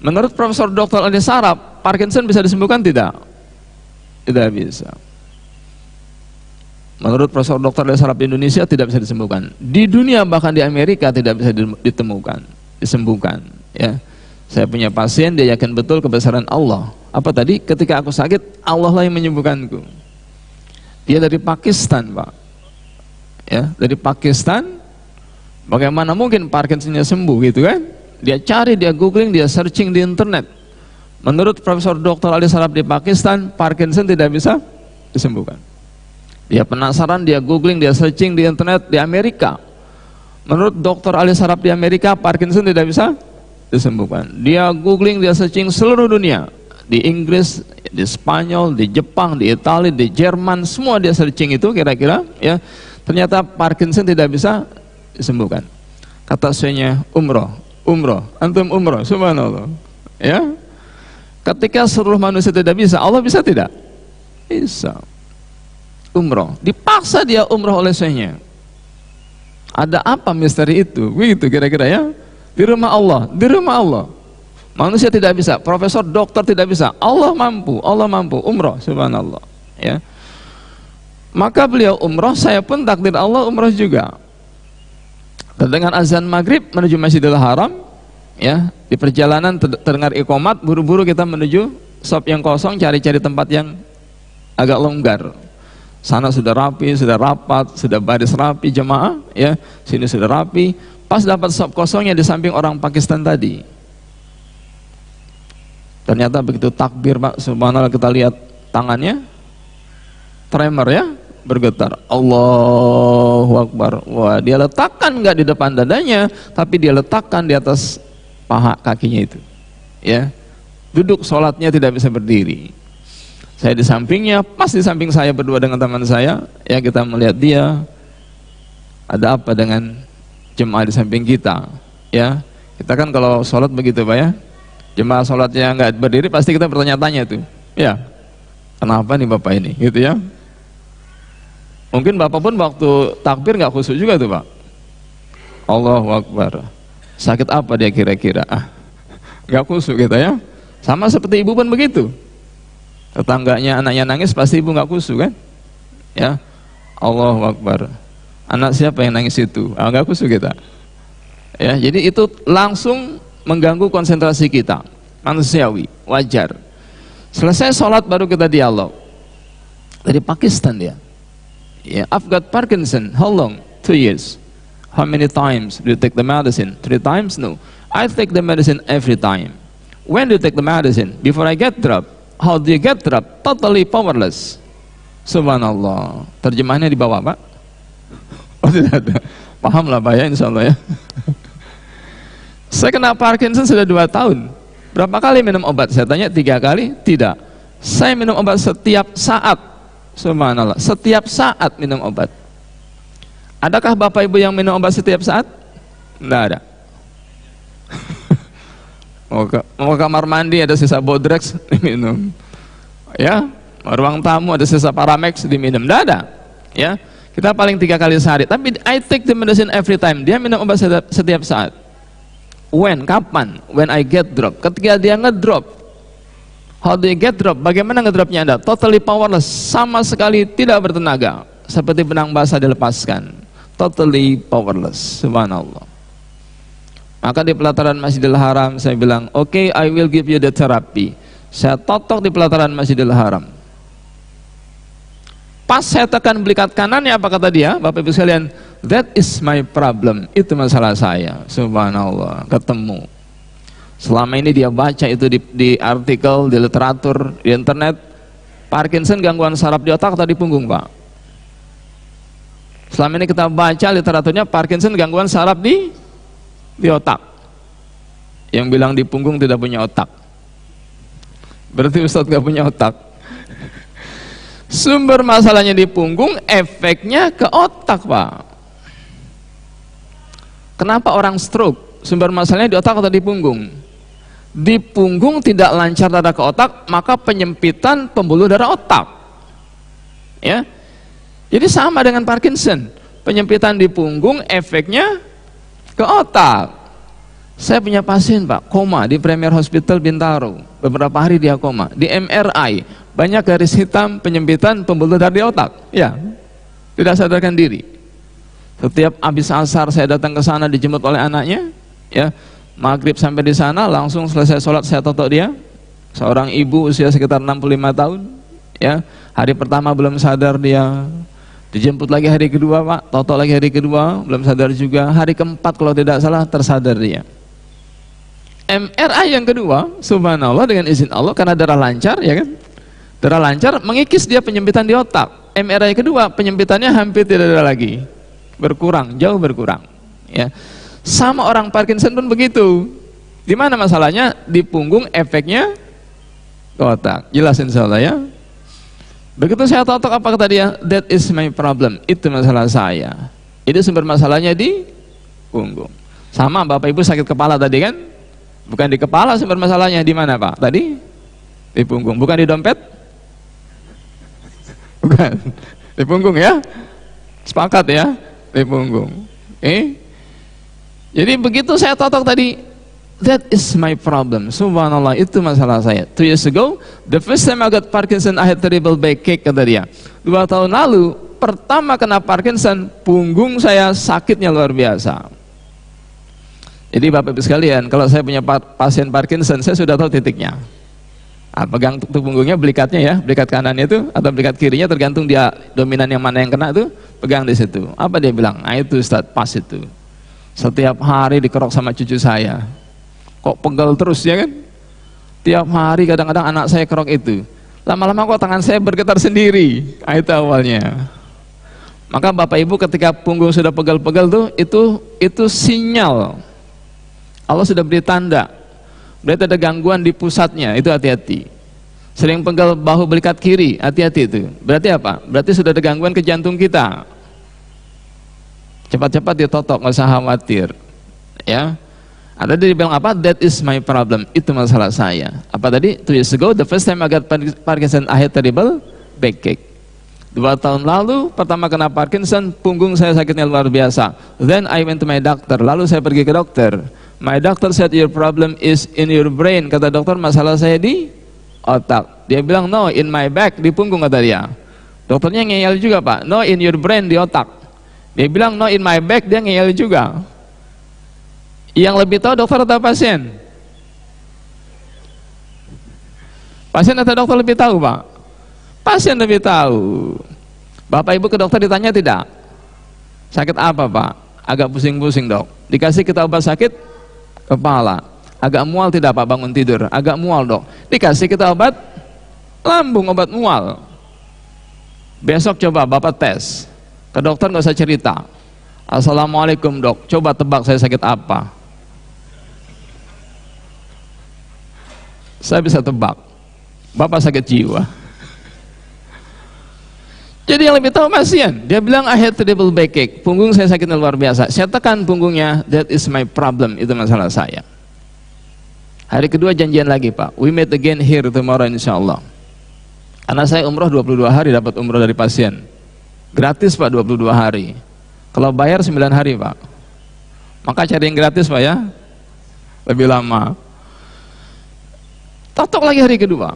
Menurut Profesor Dr. Ali Saraf, Parkinson bisa disembuhkan tidak? Tidak bisa. Menurut Profesor Dr. Ali Saraf di Indonesia tidak bisa disembuhkan. Di dunia bahkan di Amerika tidak bisa ditemukan, disembuhkan. Ya, saya punya pasien, dia yakin betul kebesaran Allah. Apa tadi? Ketika aku sakit, Allah lah yang menyembuhkanku. Dia dari Pakistan, Pak. Ya, dari Pakistan. Bagaimana mungkin Parkinsonnya sembuh gitu kan? Dia cari, dia googling, dia searching di internet. Menurut Profesor Dr. Ali Saraf di Pakistan, Parkinson tidak bisa disembuhkan. Dia penasaran, dia googling, dia searching di internet di Amerika. Menurut Dr. Ali Saraf di Amerika, Parkinson tidak bisa disembuhkan. Dia googling, dia searching seluruh dunia. Di Inggris, di Spanyol, di Jepang, di Italia, di Jerman, semua dia searching itu kira-kira ya. Ternyata Parkinson tidak bisa disembuhkan. Kata sayanya umroh, antum umroh, subhanallah. Ya. Ketika seluruh manusia tidak bisa, Allah bisa tidak? Bisa. Umroh, dipaksa dia umroh oleh syekhnya. Ada apa misteri itu? Begitu kira-kira ya. Di rumah Allah, di rumah Allah. Manusia tidak bisa, profesor, dokter tidak bisa. Allah mampu umroh, subhanallah. Ya. Maka beliau umroh, saya pun takdir Allah umroh juga. Dan dengan azan maghrib menuju Masjidil Haram, ya, di perjalanan terdengar iqomat, buru-buru kita menuju shop yang kosong, cari-cari tempat yang agak longgar. Sana sudah rapi, sudah rapat, sudah baris rapi jemaah, ya. Sini sudah rapi. Pas dapat shop kosongnya di samping orang Pakistan tadi. Ternyata begitu takbir, Pak, subhanallah, kita lihat tangannya tremor ya, bergetar. Allahu Akbar. Wah, dia letakkan nggak di depan dadanya, tapi dia letakkan di atas paha kakinya itu. Ya. Duduk sholatnya tidak bisa berdiri. Saya di sampingnya, pas di samping saya berdua dengan teman saya, ya, kita melihat dia. Ada apa dengan jemaah di samping kita? Ya, kita kan kalau sholat begitu, Pak, ya. Jemaah sholatnya nggak berdiri, pasti kita bertanya-tanya tuh. Ya, kenapa nih Bapak ini? Gitu ya. Mungkin Bapak pun waktu takbir nggak khusyuk juga tuh, Pak. Allahu Akbar. Sakit apa dia kira-kira? Nggak khusyuk gitu ya. Sama seperti ibu pun begitu. Tetangganya anaknya nangis, pasti ibu nggak khusyuk kan? Ya, Allahu Akbar. Anak siapa yang nangis itu? Nggak khusyuk kita. Ya, jadi itu langsung mengganggu konsentrasi kita. Manusiawi, wajar. Selesai sholat baru kita dialog. Dari Pakistan dia. Ya, I've got Parkinson. How long? 2 years. How many times do you take the medicine? 3 times? No. I take the medicine every time. When do you take the medicine? Before I get dropped. How do you get dropped? Totally powerless. Subhanallah. Terjemahannya di bawah, Pak? Oh, tidak ada. Paham lah, Pak, ya, insya Allah ya. Saya kena Parkinson sudah 2 tahun. Berapa kali minum obat? Saya tanya 3 kali. Tidak. Saya minum obat setiap saat. Subhanallah. Setiap saat minum obat. Adakah Bapak Ibu yang minum obat setiap saat? Tidak ada. Mau ke kamar mandi ada sisa Bodrex diminum, ya. Ruang tamu ada sisa Paramex diminum, tidak ada. Ya, kita paling 3 kali sehari. Tapi I take the medicine every time. Dia minum obat setiap saat. When? Kapan? When I get drop. Ketika dia ngedrop. How do you get drop? Bagaimana ngedropnya Anda? Totally powerless, sama sekali tidak bertenaga, seperti benang basah dilepaskan. Totally powerless. Subhanallah. Maka di pelataran Masjidil Haram saya bilang, okay, I will give you the therapy. Saya totok di pelataran Masjidil Haram. Pas saya tekan belikat kanannya, apa kata dia? Bapak Ibu sekalian, that is my problem. Itu masalah saya. Subhanallah, ketemu. Selama ini dia baca itu di artikel, di literatur, di internet. Parkinson gangguan saraf di otak atau di punggung, Pak? Selama ini kita baca literaturnya, Parkinson gangguan saraf di otak. Yang bilang di punggung tidak punya otak, berarti Ustadz gak punya otak. Sumber masalahnya di punggung, efeknya ke otak, Pak. Kenapa orang stroke? Sumber masalahnya di otak atau di punggung? Di punggung tidak lancar darah ke otak, maka penyempitan pembuluh darah otak. Ya, jadi sama dengan Parkinson. Penyempitan di punggung, efeknya ke otak. Saya punya pasien Pak, koma di Premier Hospital Bintaro, beberapa hari dia koma. Di MRI, banyak garis hitam, penyempitan, pembuluh darah di otak. Ya, tidak sadarkan diri. Setiap habis asar saya datang ke sana dijemput oleh anaknya, ya. Maghrib sampai di sana, langsung selesai sholat saya totok dia. Seorang ibu usia sekitar 65 tahun, ya. Hari pertama belum sadar dia. Dijemput lagi hari kedua Pak, totok lagi hari kedua, belum sadar juga. Hari keempat kalau tidak salah tersadar dia. MRI yang kedua, subhanallah dengan izin Allah karena darah lancar, ya kan? Darah lancar mengikis dia penyempitan di otak. MRI kedua penyempitannya hampir tidak ada lagi, berkurang, jauh berkurang. Ya, sama orang Parkinson pun begitu. Di mana masalahnya? Di punggung, efeknya ke otak. Jelas insya Allah ya. Begitu saya totok apa kata dia? That is my problem. Itu masalah saya. Itu sumber masalahnya di punggung. Sama Bapak Ibu sakit kepala tadi kan? Bukan di kepala sumber masalahnya, di mana Pak? Tadi di punggung, bukan di dompet? Bukan, di punggung ya. Sepakat ya, di punggung. Jadi begitu saya totok tadi, that is my problem. Subhanallah, itu masalah saya. 2 years ago, the first time I got Parkinson, I had terrible backache, kata dia. 2 tahun lalu, pertama kena Parkinson, punggung saya sakitnya luar biasa. Jadi Bapak Ibu sekalian, kalau saya punya pasien Parkinson, saya sudah tahu titiknya. Pegang punggungnya, belikatnya ya, belikat kanannya itu atau belikat kirinya, tergantung dia dominan yang mana yang kena itu, pegang di situ. Apa dia bilang? Itu Ustaz, pas itu. Setiap hari dikerok sama cucu saya. Kok pegel terus ya kan? Tiap hari kadang-kadang anak saya kerok itu. Lama-lama kok tangan saya bergetar sendiri. Itu awalnya. Maka Bapak Ibu ketika punggung sudah pegel-pegel tuh, itu sinyal. Allah sudah beri tanda, berarti ada gangguan di pusatnya, itu hati-hati. Sering pegel bahu belikat kiri, hati-hati itu. Berarti apa? Berarti sudah ada gangguan ke jantung kita. Cepat-cepat ditotok, nggak usah khawatir. Ya. Ada dia bilang apa? That is my problem. Itu masalah saya. Apa tadi? 2 years ago, the first time I got Parkinson, I had terrible backache. 2 tahun lalu, pertama kena Parkinson, punggung saya sakitnya luar biasa. Then I went to my doctor. Lalu saya pergi ke dokter. My doctor said your problem is in your brain. Kata dokter, masalah saya di otak. Dia bilang no, in my back, di punggung kata dia. Dokternya ngeyel juga Pak. No, in your brain, di otak. Dia bilang no, in my back, dia ngeyel juga. Yang lebih tahu dokter atau pasien? Pasien atau dokter lebih tahu Pak? Pasien lebih tahu. Bapak Ibu ke dokter ditanya tidak? Sakit apa Pak? Agak pusing-pusing Dok. Dikasih kita obat sakit kepala. Agak mual tidak Pak bangun tidur? Agak mual Dok. Dikasih kita obat lambung, obat mual. Besok coba Bapak tes. Ke dokter nggak usah cerita. Assalamualaikum Dok, coba tebak saya sakit apa? Saya bisa tebak. Bapak sakit jiwa. Jadi yang lebih tahu pasien, dia bilang I had terrible backache, punggung saya sakitnya luar biasa. Saya tekan punggungnya, that is my problem, itu masalah saya. Hari kedua janjian lagi Pak, we meet again here tomorrow insyaAllah. Karena saya umroh 22 hari dapat umroh dari pasien, gratis Pak 22 hari. Kalau bayar 9 hari Pak. Maka cari yang gratis Pak ya, lebih lama. Totok lagi hari kedua.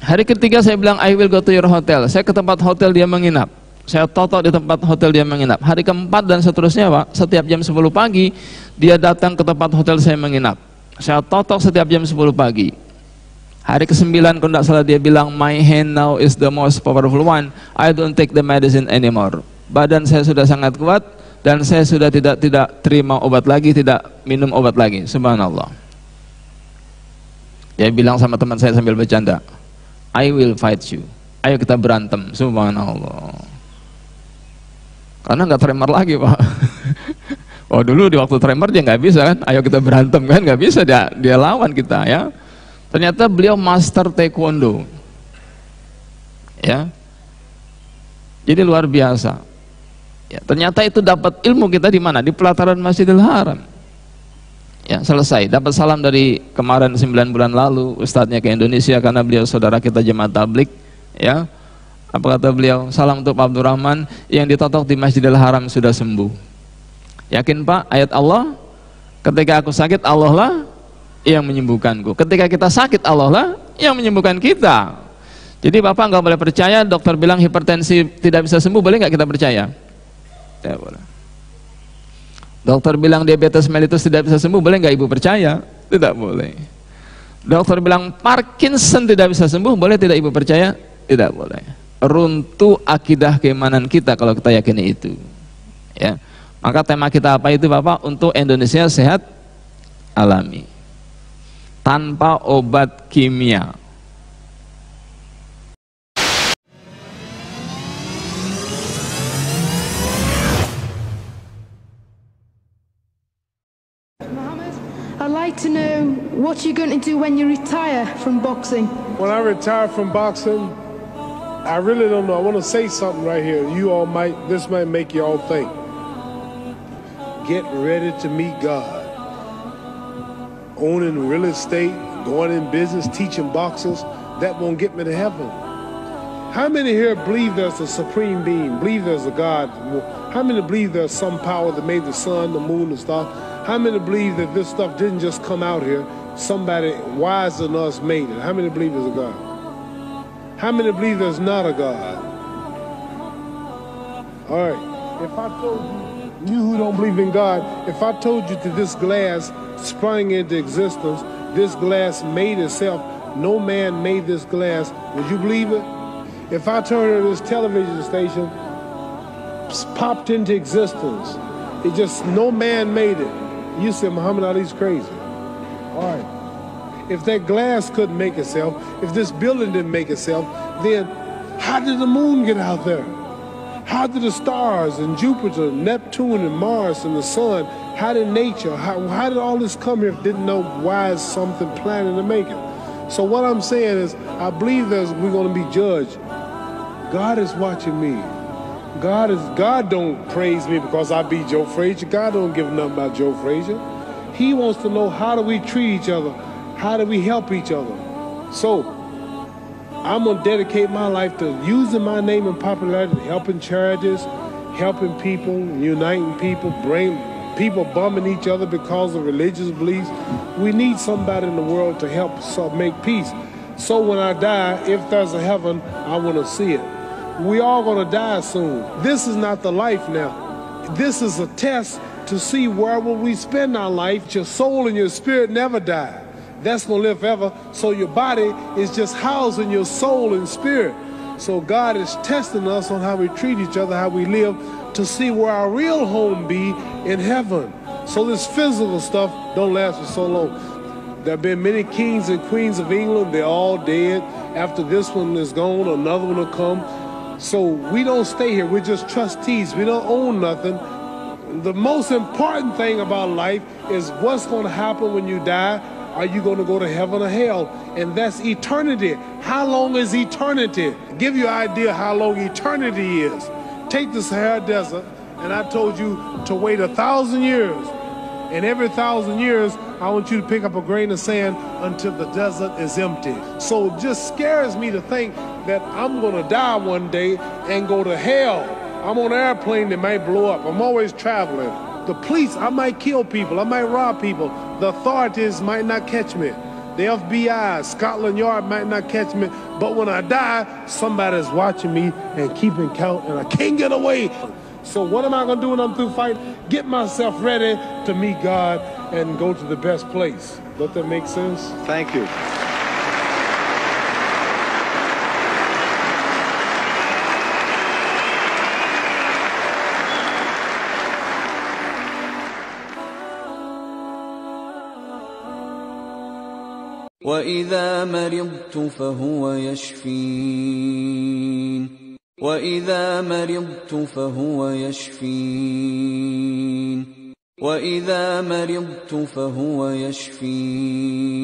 Hari ketiga saya bilang I will go to your hotel. Saya ke tempat hotel dia menginap. Saya totok di tempat hotel dia menginap. Hari keempat dan seterusnya Pak, setiap jam 10 pagi dia datang ke tempat hotel saya menginap. Saya totok setiap jam 10 pagi. Hari ke-9 kalau tidak salah dia bilang my hand now is the most powerful one. I don't take the medicine anymore. Badan saya sudah sangat kuat dan saya sudah tidak terima obat lagi, tidak minum obat lagi. Subhanallah. Dia bilang sama teman saya sambil bercanda, I will fight you. Ayo kita berantem. Subhanallah. Karena nggak tremor lagi Pak. Oh dulu di waktu tremor dia nggak bisa kan. Ayo kita berantem kan, nggak bisa dia lawan kita ya. Ternyata beliau master taekwondo. Ya. Jadi luar biasa. Ya, ternyata itu dapat ilmu kita di mana? Di pelataran Masjidil Haram. Ya, selesai. Dapat salam dari kemarin 9 bulan lalu ustadznya ke Indonesia karena beliau saudara kita jemaat tablik. Ya. Apa kata beliau? Salam untuk Pak Abdurrahman yang ditotok di Masjidil Haram sudah sembuh. Yakin Pak? Ayat Allah Ketika aku sakit, Allah lah yang menyembuhkanku. Ketika kita sakit, Allah lah yang menyembuhkan kita. Jadi Bapak nggak boleh percaya dokter bilang hipertensi tidak bisa sembuh, boleh nggak kita percaya? Tidak boleh. Dokter bilang diabetes mellitus tidak bisa sembuh, boleh nggak ibu percaya? Tidak boleh. Dokter bilang Parkinson tidak bisa sembuh, boleh tidak ibu percaya? Tidak boleh. Runtuh akidah keimanan kita kalau kita yakini itu. Ya. Maka tema kita apa itu Bapak? Untuk Indonesia sehat alami, tanpa obat kimia. I'd like to know what you're going to do when you retire from boxing. When I retire from boxing, I really don't know. I want to say something right here. This might make you all think. Get ready to meet God. Owning real estate, going in business, teaching boxers, that won't get me to heaven. How many here believe there's a supreme being, believe there's a God? How many believe there's some power that made the sun, the moon, the stars? How many believe that this stuff didn't just come out here? Somebody wiser than us made it. How many believe there's a God? How many believe there's not a God? All right. If I told you who don't believe in God, if I told you that this glass sprang into existence, this glass made itself, no man made this glass, would you believe it? If I told you this television station popped into existence, it just, no man made it, you say Muhammad Ali's crazy. All right. If that glass couldn't make itself, if this building didn't make itself, then how did the moon get out there? How did the stars and Jupiter, Neptune and Mars and the sun, how did nature, how did all this come here if didn't know why is something planning to make it? So what I'm saying is, I believe we're going to be judged. God is watching me. God don't praise me because I beat Joe Frazier. God don't give nothing about Joe Frazier. He wants to know, how do we treat each other? How do we help each other? So I'm going to dedicate my life to using my name and popularity, helping charities, helping people, uniting people, bring people bumming each other because of religious beliefs. We need somebody in the world to help make peace. So when I die, if there's a heaven, I want to see it. We all going to die soon. This is not the life now. This is a test to see where will we spend our life. Your soul and your spirit never die. That's going to live forever. So your body is just housing your soul and spirit. So God is testing us on how we treat each other, how we live, to see where our real home be in heaven. So this physical stuff don't last for so long. There have been many kings and queens of England. They're all dead. After this one is gone, another one will come. So we don't stay here. We're just trustees. We don't own nothing. The most important thing about life is what's going to happen when you die. Are you going to go to heaven or hell? And that's eternity. How long is eternity? Give you an idea how long eternity is. Take the Sahara Desert, and I told you to wait 1,000 years. And every 1,000 years, I want you to pick up a grain of sand until the desert is empty. So it just scares me to think that I'm going to die one day and go to hell. I'm on an airplane that might blow up. I'm always traveling. The police, I might kill people. I might rob people. The authorities might not catch me. The FBI, Scotland Yard might not catch me. But when I die, somebody's watching me and keeping count, and I can't get away. So what am I going to do when I'm through fighting? Get myself ready to meet God and go to the best place. Does that make sense? Thank you. وإذا مرضت فهو يشفين وإذا مرضت فهو يشفين وإذا مرضت فهو يشفين